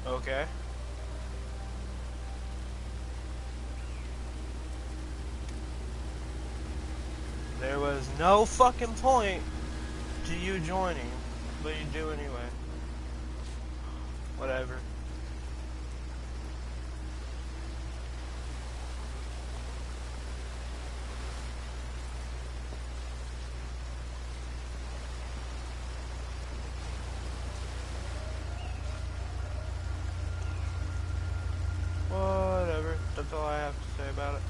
Okay. There was no fucking point to you joining, but you do anyway. Whatever. Whatever. That's all I have to say about it.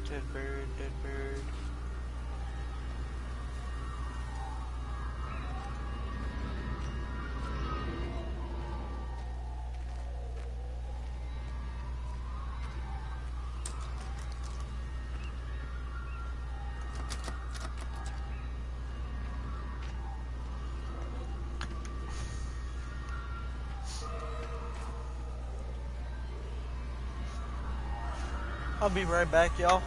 Dead bird, dead bird. I'll be right back, y'all.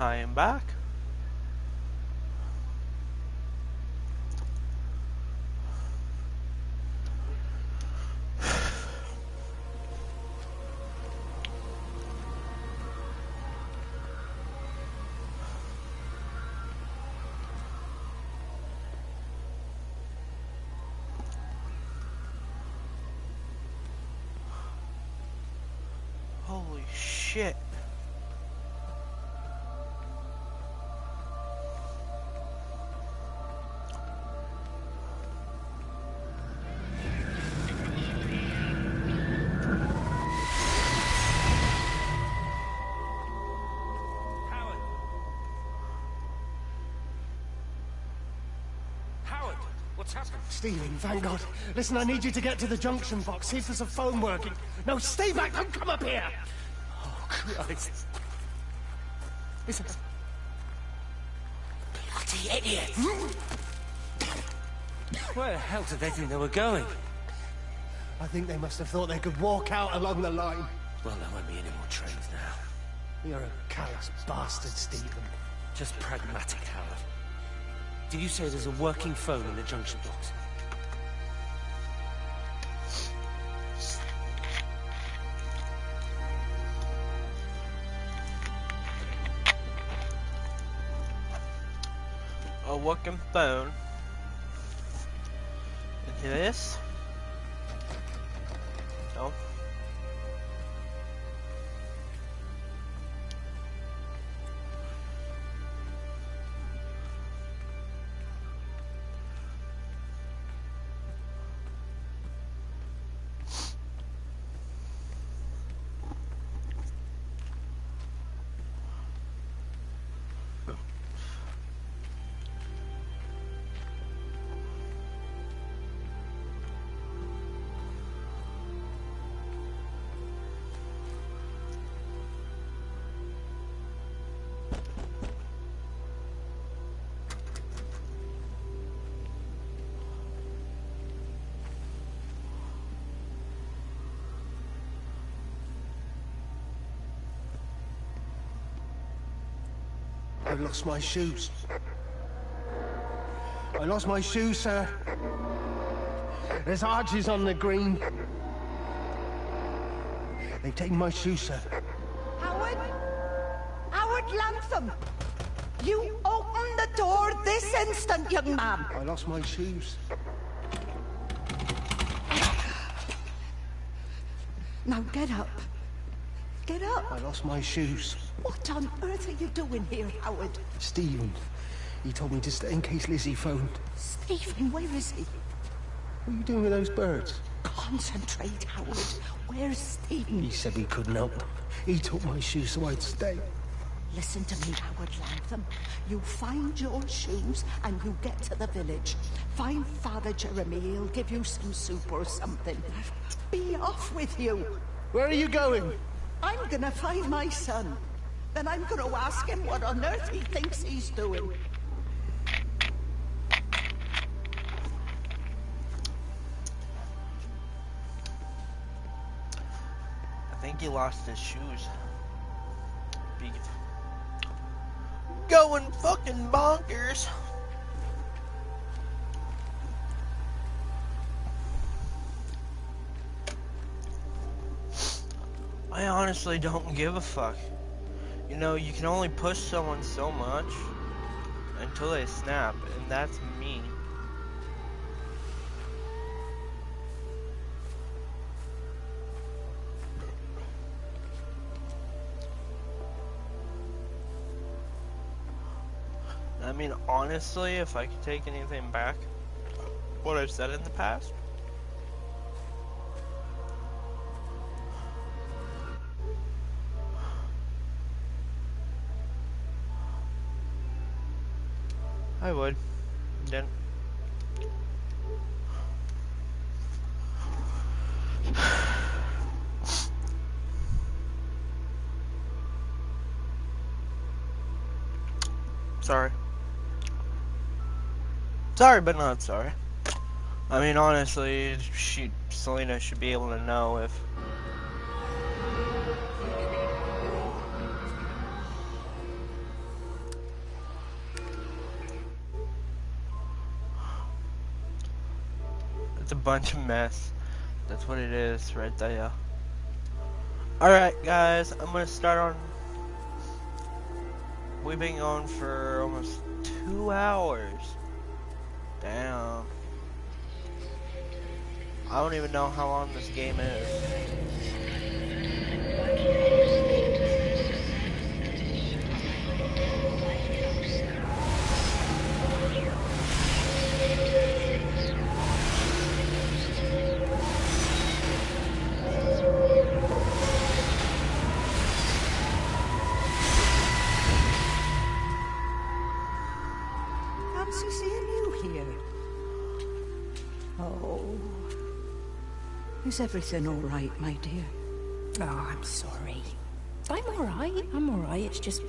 I am back. Holy shit. Howard, what's happened? Stephen, thank God. Listen, I need you to get to the junction box. See if there's a phone working. No, stay back. Don't come up here. Oh, Christ. Listen. Bloody idiot! Where the hell did they think they were going? I think they must have thought they could walk out along the line. Well, there won't be any more trains now. You're a callous bastard, Stephen. Just pragmatic, Howard. Did you say there's a working phone in the junction box? A working phone. Into this? No. I've lost my shoes. I lost my shoes, sir. There's arches on the green. They've taken my shoes, sir. Howard? Howard Lantham! You open the door this instant, young man! I lost my shoes. Now get up. Get up! I lost my shoes. What on earth are you doing here, Howard? Stephen, he told me to stay in case Lizzie phoned. Stephen, where is he? What are you doing with those birds? Concentrate, Howard. Where's Stephen? He said we couldn't help him. He took my shoes so I'd stay. Listen to me, Howard Lantham. You find your shoes and you get to the village. Find Father Jeremy. He'll give you some soup or something. Be off with you. Where are you going? I'm gonna find my son. Then I'm gonna ask him what on earth he thinks he's doing. I think he lost his shoes. Going fucking bonkers. I honestly don't give a fuck. You know, you can only push someone so much until they snap, and that's me. I mean, honestly, if I could take anything back, what I've said in the past, I would. Then. Sorry. Sorry, but not sorry. I mean, honestly, Selena should be able to know if... It's a bunch of mess. That's what it is right there. Alright guys, I'm gonna start on... We've been going for almost 2 hours. Damn. I don't even know how long this game is. Fancy seeing you here. Oh. Is everything all right, my dear? Oh, I'm sorry. I'm all right. It's just...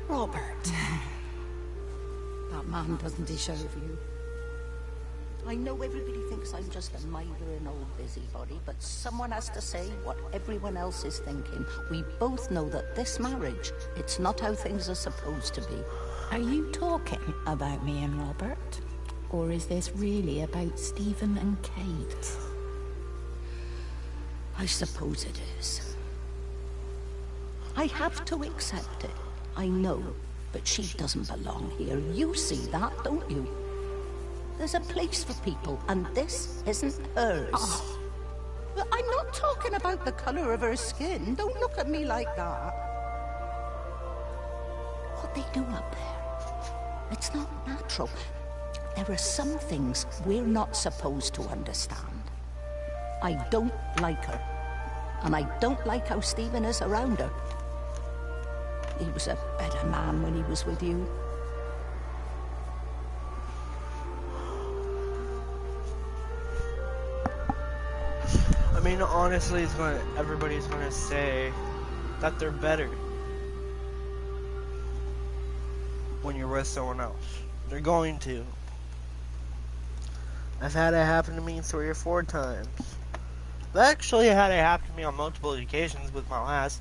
Robert. That man doesn't deserve you. I know everybody thinks I'm just a mithering old busybody, but someone has to say what everyone else is thinking. We both know that this marriage, it's not how things are supposed to be. Are you talking about me and Robert? Or is this really about Stephen and Kate? I suppose it is. I have to accept it. I know, but she doesn't belong here. You see that, don't you? There's a place for people, and this isn't hers. Oh. But I'm not talking about the color of her skin. Don't look at me like that. What they do up there, it's not natural. There are some things we're not supposed to understand. I don't like her. And I don't like how Stephen is around her. He was a better man when he was with you. I mean, honestly, everybody's gonna say that they're better when you're with someone else. They're going to. I've had it happen to me 3 or 4 times. I've actually had it happen to me on multiple occasions with my last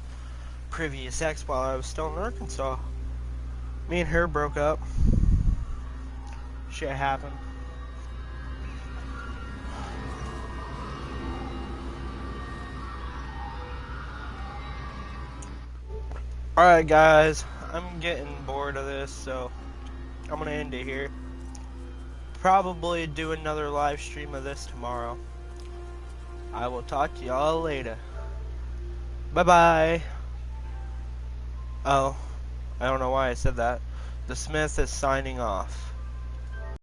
previous ex while I was still in Arkansas. Me and her broke up. Shit happened. Alright guys, I'm getting bored of this, so I'm gonna end it here. Probably do another live stream of this tomorrow. I will talk to y'all later. Bye bye. Oh, I don't know why I said that. The Smith is signing off.